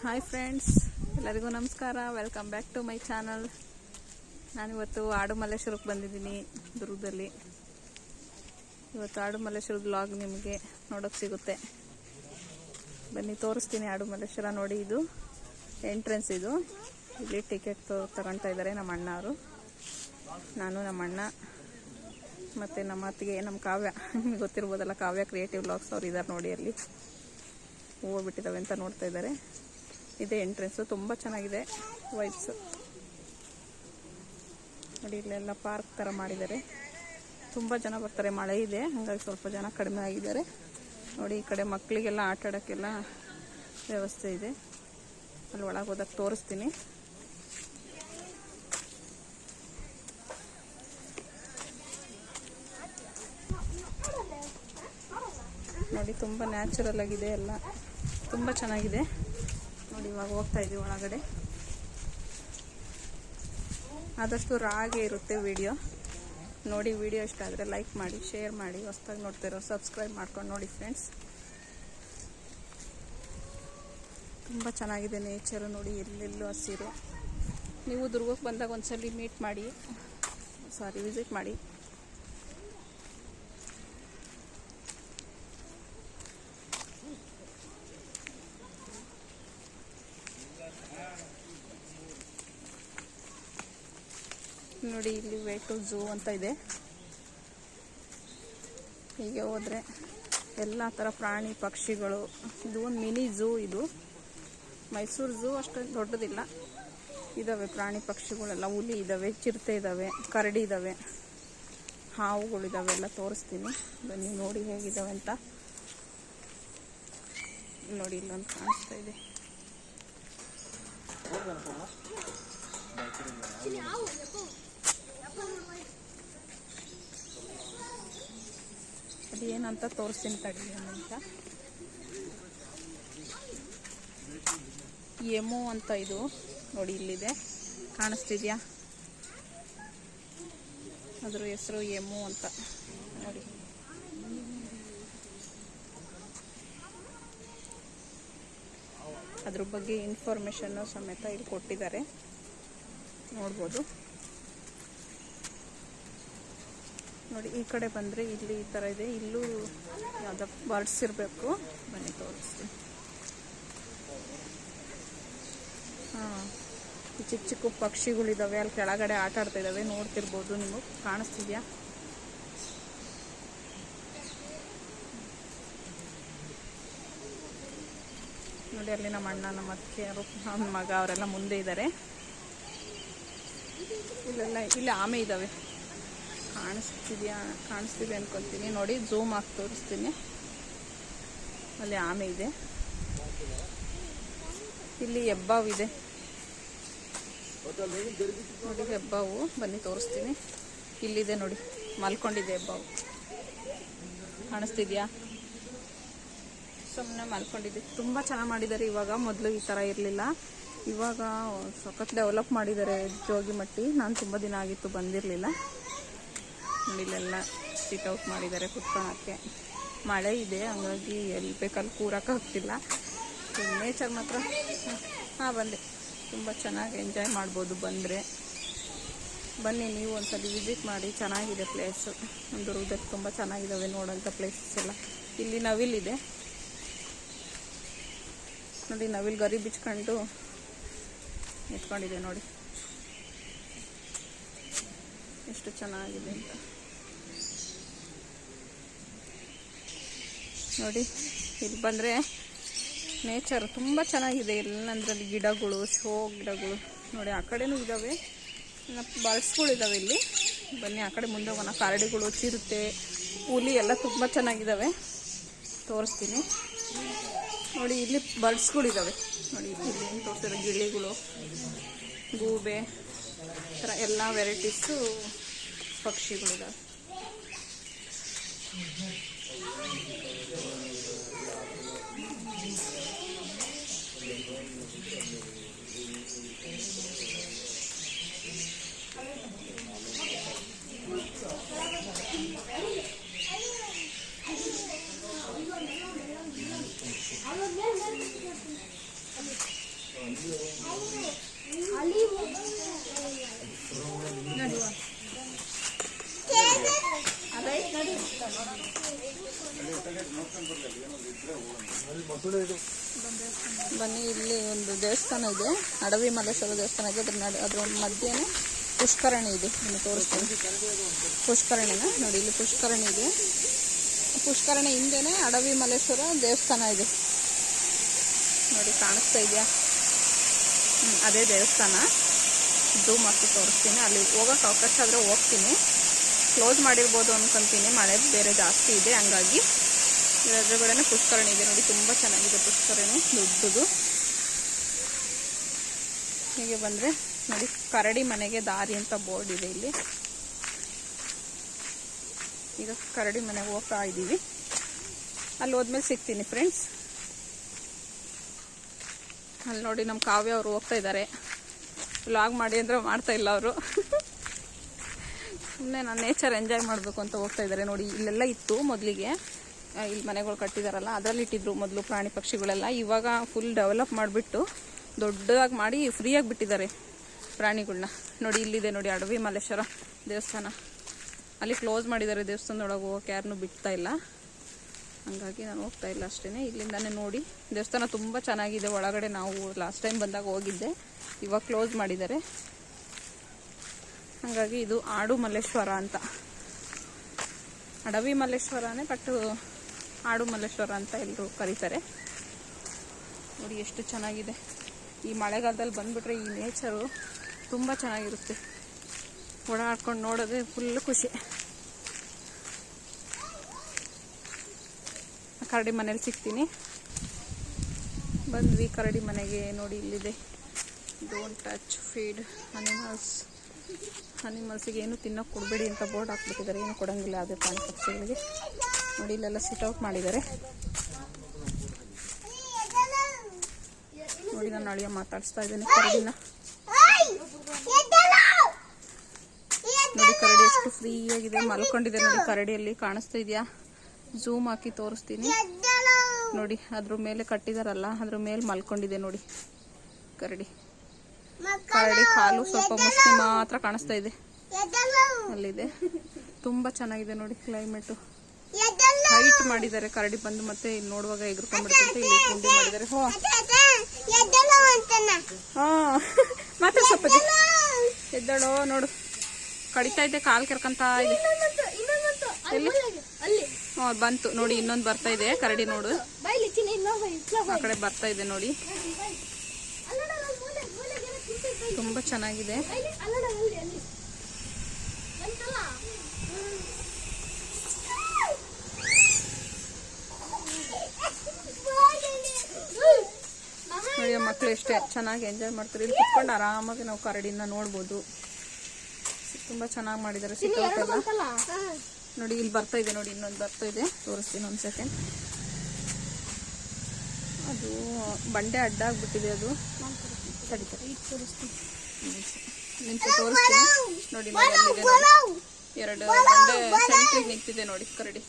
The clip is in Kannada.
ಹಾಯ್ ಫ್ರೆಂಡ್ಸ್, ಎಲ್ಲರಿಗೂ ನಮಸ್ಕಾರ. Welcome back to my channel. ನಾನಿವತ್ತು ಆಡುಮಲ್ಲೇಶ್ವರಕ್ಕೆ ಬಂದಿದ್ದೀನಿ, ದುರ್ಗದಲ್ಲಿ. ಇವತ್ತು ಆಡುಮಲ್ಲೇಶ್ವರ ಬ್ಲಾಗ್ ನಿಮಗೆ ನೋಡೋಕೆ ಸಿಗುತ್ತೆ. ಬನ್ನಿ ತೋರಿಸ್ತೀನಿ ಆಡುಮಲ್ಲೇಶ್ವರ. ನೋಡಿ, ಇದು ಎಂಟ್ರೆನ್ಸ್. ಇದು ಇಲ್ಲಿ ಟಿಕೆಟ್ ತಗೊಳ್ತಾ ಇದ್ದಾರೆ ನಮ್ಮ ಅಣ್ಣವರು. ನಾನು, ನಮ್ಮ ಅಣ್ಣ ಮತ್ತು ನಮ್ಮ ಅತ್ತಿಗೆ, ನಮ್ಮ ಕಾವ್ಯ. ನಿಮಗೆ ಗೊತ್ತಿರ್ಬೋದಲ್ಲ, ಕಾವ್ಯ ಕ್ರಿಯೇಟಿವ್ ಬ್ಲಾಗ್ಸ್ ಅವ್ರು ಇದ್ದಾರೆ ನೋಡಿ. ಅಲ್ಲಿ ಹೂವು ಬಿಟ್ಟಿದ್ದಾವೆ ಅಂತ ನೋಡ್ತಾ ಇದ್ದಾರೆ. ಇದೇ ಎಂಟ್ರೆನ್ಸು. ತುಂಬ ಚೆನ್ನಾಗಿದೆ ವೈಬ್ಸ್. ನೋಡಿ, ಇಲ್ಲೆಲ್ಲ ಪಾರ್ಕ್ ಥರ ಮಾಡಿದ್ದಾರೆ. ತುಂಬ ಜನ ಬರ್ತಾರೆ. ಮಳೆ ಇದೆ, ಹಾಗಾಗಿ ಸ್ವಲ್ಪ ಜನ ಕಡಿಮೆ ಆಗಿದ್ದಾರೆ. ನೋಡಿ, ಈ ಕಡೆ ಮಕ್ಕಳಿಗೆಲ್ಲ ಆಟ ಆಡೋಕ್ಕೆಲ್ಲ ವ್ಯವಸ್ಥೆ ಇದೆ. ಅಲ್ಲಿ ಒಳಗೆ ಹೋದಕ್ಕೆ ತೋರಿಸ್ತೀನಿ. ನೋಡಿ, ತುಂಬ ನ್ಯಾಚುರಲ್ ಆಗಿದೆ ಎಲ್ಲ. ತುಂಬ ಚೆನ್ನಾಗಿದೆ. ನೋಡಿ, ಇವಾಗ ಹೋಗ್ತಾ ಇದ್ದೀವಿ ಒಳಗಡೆ. ಆದಷ್ಟು ರಾಗೆ ಇರುತ್ತೆ ವಿಡಿಯೋ. ನೋಡಿ, ವಿಡಿಯೋ ಇಷ್ಟ ಆದರೆ ಲೈಕ್ ಮಾಡಿ, ಶೇರ್ ಮಾಡಿ. ಹೊಸದಾಗಿ ನೋಡ್ತಿರೋ ಸಬ್ಸ್ಕ್ರೈಬ್ ಮಾಡ್ಕೊಂಡು ನೋಡಿ ಫ್ರೆಂಡ್ಸ್. ತುಂಬ ಚೆನ್ನಾಗಿದೆ ನೇಚರು. ನೋಡಿ, ಎಲ್ಲೆಲ್ಲೂ ಹಸಿರು. ನೀವು ದುರ್ಗಕ್ಕೆ ಬಂದಾಗ ಒಂದ್ಸಲಿ ವಿಸಿಟ್ ಮಾಡಿ. ನೋಡಿ, ಇಲ್ಲಿ ವೇಟು ಝೂ ಅಂತ ಇದೆ. ಹೀಗೆ ಹೋದರೆ ಎಲ್ಲ ಥರ ಪ್ರಾಣಿ ಪಕ್ಷಿಗಳು. ಇದು ಒಂದು ಮಿನಿ ಝೂ. ಇದು ಮೈಸೂರು ಝೂ ಅಷ್ಟೊಂದು ದೊಡ್ಡದಿಲ್ಲ. ಇದ್ದಾವೆ ಪ್ರಾಣಿ ಪಕ್ಷಿಗಳೆಲ್ಲ. ಹುಲಿ ಇದ್ದಾವೆ, ಚಿರತೆ ಇದ್ದಾವೆ, ಕರಡಿ ಇದ್ದಾವೆ, ಹಾವುಗಳಿದ್ದಾವೆ. ಎಲ್ಲ ತೋರಿಸ್ತೀನಿ ಬನ್ನಿ, ನೋಡಿ ಹೇಗಿದ್ದಾವೆ ಅಂತ. ನೋಡಿ, ಇಲ್ಲೊಂದು ಕಾಣಿಸ್ತಾ ಇದೆ. ಅದೇನಂತ ತೋರಿಸ್ತೀನಿ ತಡಿ ಅಂತ. ಎಮೋ ಅಂತ ಇದು. ನೋಡಿ, ಇಲ್ಲಿದೆ, ಕಾಣಿಸ್ತಿದ್ಯಾ? ಅದ್ರ ಹೆಸರು ಎಮೋ ಅಂತ. ನೋಡಿ, ಅದ್ರ ಬಗ್ಗೆ ಇನ್ಫಾರ್ಮೇಷನ್ನು ಸಮೇತ ಇಲ್ಲಿ ಕೊಟ್ಟಿದ್ದಾರೆ, ನೋಡ್ಬೋದು. ನೋಡಿ, ಈ ಕಡೆ ಬಂದರೆ ಇಲ್ಲಿ ಈ ಥರ ಇದೆ. ಇಲ್ಲೂ ಯಾವುದೋ ಬರ್ಡ್ಸ್ ಇರಬೇಕು. ಬನ್ನಿ ತೋರಿಸ್ತೀನಿ. ಈ ಚಿಕ್ಕ ಚಿಕ್ಕ ಪಕ್ಷಿಗಳಿದ್ದಾವೆ. ಅಲ್ಲಿ ಕೆಳಗಡೆ ಆಟ ಆಡ್ತಾ ಇದ್ದಾವೆ, ನೋಡ್ತಿರ್ಬೋದು. ನೀವು ಕಾಣಿಸ್ತಿದ್ಯಾ? ನೋಡಿ, ಅಲ್ಲಿ ನಮ್ಮ ಅಣ್ಣ, ನಮ್ಮ ಅತ್ತಿಗೆಯರು, ನಮ್ಮ ಮಗ ಅವರೆಲ್ಲ ಮುಂದೆ ಇದ್ದಾರೆ. ಇಲ್ಲಿ ಆಮೆ ಇದ್ದಾವೆ. ಕಾಣಿಸ್ತಿದೆ ಅನ್ಕೊತೀನಿ. ನೋಡಿ, ಝೂಮ್ ಆಗಿ ತೋರಿಸ್ತೀನಿ. ಅಲ್ಲಿ ಆಮೆ ಇದೆ. ಇಲ್ಲಿ ಹೆಬ್ಬಾವು ಇದೆ. ನೋಡಿ, ಹೆಬ್ಬಾವು. ಬನ್ನಿ ತೋರಿಸ್ತೀನಿ. ಇಲ್ಲಿದೆ ನೋಡಿ, ಮಲ್ಕೊಂಡಿದೆ ಹೆಬ್ಬಾವು. ಕಾಣಿಸ್ತಿದ್ಯಾ? ಸುಮ್ಮನೆ ಮಲ್ಕೊಂಡಿದೆ. ತುಂಬ ಚೆನ್ನಾಗಿ ಮಾಡಿದ್ದಾರೆ ಇವಾಗ. ಮೊದಲು ಈ ಥರ ಇರಲಿಲ್ಲ. ಇವಾಗ ಸಖತ್ ಡೆವಲಪ್ ಮಾಡಿದ್ದಾರೆ ಜೋಗಿಮಟ್ಟಿ. ನಾನು ತುಂಬ ದಿನ ಆಗಿತ್ತು, ಬಂದಿರಲಿಲ್ಲ. ಇಲ್ಲೆಲ್ಲ ಸಿಟ್ ಔಟ್ ಮಾಡಿದ್ದಾರೆ ಕುತ್ಕೊಳ್ಳೋಕ್ಕೆ. ಮಳೆ ಇದೆ, ಹಾಗಾಗಿ ಎಲ್ಲಿ ಬೇಕಲ್ಲಿ ಕೂರೋಕ್ಕಾಗ್ತಿಲ್ಲ. ನೇಚರ್ ಮಾತ್ರ ಬಂದೆ. ತುಂಬ ಚೆನ್ನಾಗಿ ಎಂಜಾಯ್ ಮಾಡ್ಬೋದು ಬಂದರೆ. ಬನ್ನಿ, ನೀವು ಒಂದ್ಸಲ ವಿಸಿಟ್ ಮಾಡಿ. ಚೆನ್ನಾಗಿದೆ ಪ್ಲೇಸು. ದುರ್ಗದಲ್ಲಿ ತುಂಬ ಚೆನ್ನಾಗಿದ್ದಾವೆ ನೋಡೋಂಥ ಪ್ಲೇಸಸ್ ಎಲ್ಲ. ಇಲ್ಲಿ ನವಿಲಿದೆ ನೋಡಿ. ನವಿಲು ಗರಿ ಬಿಚ್ಕೊಂಡು ನಿಂತ್ಕೊಂಡಿದೆ ನೋಡಿ, ಎಷ್ಟು ಚೆನ್ನಾಗಿದೆ ಅಂತ. ನೋಡಿ, ಇಲ್ಲಿ ಬಂದರೆ ನೇಚರ್ ತುಂಬ ಚೆನ್ನಾಗಿದೆ. ಎಲ್ಲಂದ್ರಲ್ಲಿ ಗಿಡಗಳು, ಶೋ ಗಿಡಗಳು. ನೋಡಿ, ಆ ಕಡೆನೂ ಇದ್ದಾವೆ, ಬರ್ಡ್ಸ್ಗಳಿದ್ದಾವೆ ಇಲ್ಲಿ. ಬನ್ನಿ, ಆ ಕಡೆ ಮುಂದೆ ಹೋಗೋಣ. ಕರಡಿಗಳು, ಚಿರತೆ, ಹುಲಿ ಎಲ್ಲ ತುಂಬ ಚೆನ್ನಾಗಿದ್ದಾವೆ. ತೋರಿಸ್ತೀನಿ. ನೋಡಿ, ಇಲ್ಲಿ ಬರ್ಡ್ಸ್ಗಳಿದ್ದಾವೆ. ನೋಡಿ, ಇಲ್ಲಿ ತೋರಿಸಿರೋ ಗಿಳಿಗಳು, ಗೂಬೆ ಥರ ಎಲ್ಲ ವೆರೈಟೀಸು ಪಕ್ಷಿಗಳಿದ್ದಾವೆ. ಬನ್ನಿ, ಇಲ್ಲಿ ಒಂದು ದೇವಸ್ಥಾನ ಇದೆ, ಅಡವಿ ಮಲ್ಲೇಶ್ವರ ದೇವಸ್ಥಾನ ಇದೆ. ಅದ್ರ ಮಧ್ಯೆನೇ ಪುಷ್ಕರಣಿ ಇದೆ, ನಿಮಗೆ ತೋರಿಸ್ತೀನಿ. ಪುಷ್ಕರಣಿನ ನೋಡಿ, ಇಲ್ಲಿ ಪುಷ್ಕರಣಿ ಇದೆ. ಪುಷ್ಕರಣಿ ಹಿಂದೆನೇ ಅಡವಿ ಮಲ್ಲೇಶ್ವರ ದೇವಸ್ಥಾನ ಇದೆ ನೋಡಿ, ಕಾಣಿಸ್ತಾ ಇದೆಯಾ? ಅದೇ ದೇವಸ್ಥಾನ. ಝೂಮ್ ಹಾಕಿ ತೋರಿಸ್ತೀನಿ. ಅಲ್ಲಿ ಹೋಗೋಕೆ ಅವಕಾಶ ಆದರೆ ಹೋಗ್ತೀನಿ. ಕ್ಲೋಸ್ ಮಾಡಿರ್ಬೋದು ಅನ್ಕೊಂತೀನಿ, ಮಳೆ ಬೇರೆ ಜಾಸ್ತಿ ಇದೆ, ಹಂಗಾಗಿ. ಎದುರುಗಡೆನೇ ಪುಷ್ಕರಣಿ ಇದೆ ನೋಡಿ, ತುಂಬ ಚೆನ್ನಾಗಿದೆ ಪುಷ್ಕರಣಿ, ದೊಡ್ಡದು. ಹೀಗೆ ಬಂದರೆ ನೋಡಿ, ಕರಡಿ ಮನೆಗೆ ದಾರಿ ಅಂತ ಬೋರ್ಡ್ ಇದೆ ಇಲ್ಲಿ. ಈಗ ಕರಡಿ ಮನೆಗೆ ಹೋಗ್ತಾ ಇದ್ದೀವಿ. ಅಲ್ಲಿ ಹೋದ್ಮೇಲೆ ಸಿಗ್ತೀನಿ ಫ್ರೆಂಡ್ಸ್. ಅಲ್ಲಿ ನೋಡಿ, ನಮ್ಮ ಕಾವ್ಯ ಅವರು ಹೋಗ್ತಾ ಇದ್ದಾರೆ. ವ್ಲಾಗ್ ಮಾಡಿ ಅಂದರೆ ಮಾಡ್ತಾ ಇಲ್ಲ ಅವರು. ಸುಮ್ಮನೆ ನಾನು ನೇಚರ್ ಎಂಜಾಯ್ ಮಾಡಬೇಕು ಅಂತ ಹೋಗ್ತಾ ಇದ್ದಾರೆ. ನೋಡಿ, ಇಲ್ಲೆಲ್ಲ ಇತ್ತು ಮೊದಲಿಗೆ, ಇಲ್ಲಿ ಮನೆಗಳು ಕಟ್ಟಿದಾರಲ್ಲ ಅದರಲ್ಲಿ ಇಟ್ಟಿದ್ರು ಮೊದಲು ಪ್ರಾಣಿ ಪಕ್ಷಿಗಳೆಲ್ಲ. ಇವಾಗ ಫುಲ್ ಡೆವಲಪ್ ಮಾಡಿಬಿಟ್ಟು ದೊಡ್ಡದಾಗಿ ಮಾಡಿ ಫ್ರೀಯಾಗಿ ಬಿಟ್ಟಿದ್ದಾರೆ ಪ್ರಾಣಿಗಳನ್ನ. ನೋಡಿ, ಇಲ್ಲಿದೆ ನೋಡಿ ಅಡವಿ ಮಲ್ಲೇಶ್ವರ ದೇವಸ್ಥಾನ. ಅಲ್ಲಿ ಕ್ಲೋಸ್ ಮಾಡಿದ್ದಾರೆ, ದೇವಸ್ಥಾನದೊಳಗೆ ಹೋಗೋಕೆ ಯಾರನ್ನೂ ಬಿಡ್ತಾ ಇಲ್ಲ. ಹಂಗಾಗಿ ನಾನು ಹೋಗ್ತಾ ಇಲ್ಲ ಅಷ್ಟೇ. ಇಲ್ಲಿಂದಾನೇ ನೋಡಿ, ದೇವಸ್ಥಾನ ತುಂಬ ಚೆನ್ನಾಗಿದೆ. ಒಳಗಡೆ ನಾವು ಲಾಸ್ಟ್ ಟೈಮ್ ಬಂದಾಗ ಹೋಗಿದ್ದೆ, ಇವಾಗ ಕ್ಲೋಸ್ ಮಾಡಿದ್ದಾರೆ. ಹಾಗಾಗಿ ಇದು ಆಡು ಮಲ್ಲೇಶ್ವರ ಅಂತ, ಅಡವಿ ಮಲ್ಲೇಶ್ವರನೇ, ಬಟ್ ಆಡು ಮಲ್ಲೇಶ್ವರ ಅಂತ ಎಲ್ಲರೂ ಕರೀತಾರೆ. ನೋಡಿ ಎಷ್ಟು ಚೆನ್ನಾಗಿದೆ. ಈ ಮಳೆಗಾಲದಲ್ಲಿ ಬಂದುಬಿಟ್ರೆ ಈ ನೇಚರು ತುಂಬ ಚೆನ್ನಾಗಿರುತ್ತೆ. ಓಡಾಡ್ಕೊಂಡು ನೋಡೋದೇ ಫುಲ್ಲು ಖುಷಿ. ಕರಡಿ ಮನೇಲಿ ಸಿಗ್ತೀನಿ. ಬಂದ್ವಿ ಕರಡಿ ಮನೆಗೆ. ನೋಡಿ, ಇಲ್ಲಿದೆ ಡೋಂಟ್ ಟಚ್ ಫೀಡ್ ಅನಿಮಲ್ಸಿಗೆ ಏನು ತಿನ್ನೋಕೆ ಕೊಡಬೇಡಿ ಅಂತ ಬೋರ್ಡ್ ಹಾಕ್ಬಿಟ್ಟಿದ್ದಾರೆ. ಏನು ಕೊಡೋಂಗಿಲ್ಲ ಅದೇ ಪ್ರಾಣಿ ಪಕ್ಷಿಗಳಿಗೆ. ನೋಡಿ, ಇಲ್ಲೆಲ್ಲ ಸಿಟ್ಔಟ್ ಮಾಡಿದ್ದಾರೆ. ನೋಡಿ, ನಾನು ಅಳಿಯ ಮಾತಾಡಿಸ್ತಾ ಇದ್ದೇನೆ ಕರಡಿನ. ನೋಡಿ, ಕರಡಿ ಎಷ್ಟು ಫ್ರೀಯಾಗಿದೆ, ಮಲ್ಕೊಂಡಿದೆ ನೋಡಿ. ಕರಡಿಯಲ್ಲಿ ಕಾಣಿಸ್ತಾ ಇದೆಯಾ? ಝೂಮ್ ಹಾಕಿ ತೋರಿಸ್ತೀನಿ ನೋಡಿ. ಅದ್ರ ಮೇಲೆ ಕಟ್ಟಿದಾರಲ್ಲ, ಅದ್ರ ಮೇಲೆ ಮಲ್ಕೊಂಡಿದೆ ನೋಡಿ ಕರಡಿ. ಕರಡಿ ಕಾಲು ಸ್ವಲ್ಪ ಮುಷ್ಟಿ ಮಾತ್ರ ಕಾಣಿಸ್ತಾ ಇದೆ, ಅಲ್ಲಿದೆ. ತುಂಬ ಚೆನ್ನಾಗಿದೆ ನೋಡಿ ಕ್ಲೈಮೇಟು. ಹೈಟ್ ಮಾಡಿದ್ದಾರೆ ಕರಡಿ ಬಂದು, ಮತ್ತೆ ಇಲ್ಲಿ ನೋಡುವಾಗ ಎಗ್ರುಕೊಂಡ್ಬಿಡುತ್ತೆ. ಇಲ್ಲಿ ತಿಂಡಿ ಮಾಡಿದ್ದಾರೆ. ಮಾತ್ರ ಸ್ವಲ್ಪ ಎದ್ದಳೋ ನೋಡು, ಕಡಿತಾ ಇದೆ, ಕಾಲು ಕೆರ್ಕಂತ ಇದೆ. ಎಲ್ಲಿ ಬಂತು ನೋಡಿ, ಇನ್ನೊಂದು ಬರ್ತಾ ಇದೆ ಕರಡಿ. ನೋಡು, ಆ ಕಡೆ ಬರ್ತಾ ಇದೆ ನೋಡಿ. ತುಂಬ ಚೆನ್ನಾಗಿದೆ. ನೋಡಿ, ಮಕ್ಕಳು ಎಷ್ಟೇ ಚೆನ್ನಾಗಿ ಎಂಜಾಯ್ ಮಾಡ್ತಾರೆ. ಇಲ್ಲಿ ಕುತ್ಕೊಂಡು ಆರಾಮಾಗಿ ನಾವು ಕರಡಿನ ನೋಡ್ಬೋದು. ತುಂಬ ಚೆನ್ನಾಗಿ ಮಾಡಿದ್ದಾರೆ ಸಿಕ್ಔಟ್ ಎಲ್ಲ. ನೋಡಿ, ಇಲ್ಲಿ ಬರ್ತಾ ಇದೆ ನೋಡಿ, ಇನ್ನೊಂದು ಬರ್ತಾ ಇದೆ, ತೋರಿಸ್ತೀನಿ ಒಂದು ಸೆಕೆಂಡ್. ಅದು ಬಂಡೆ ಅಡ್ಡ ಆಗ್ಬಿಟ್ಟಿದೆ, ಅದು ತಡಿತಾರೆ ನಿಂತು ತೋರಿಸ್ತೀನಿ ನೋಡಿ. ಎರಡು ಬಂಡೆ ಸೆಂಟ್ರಿಗೆ ನಿಂತಿದೆ ನೋಡಿ ಕರಡಿ.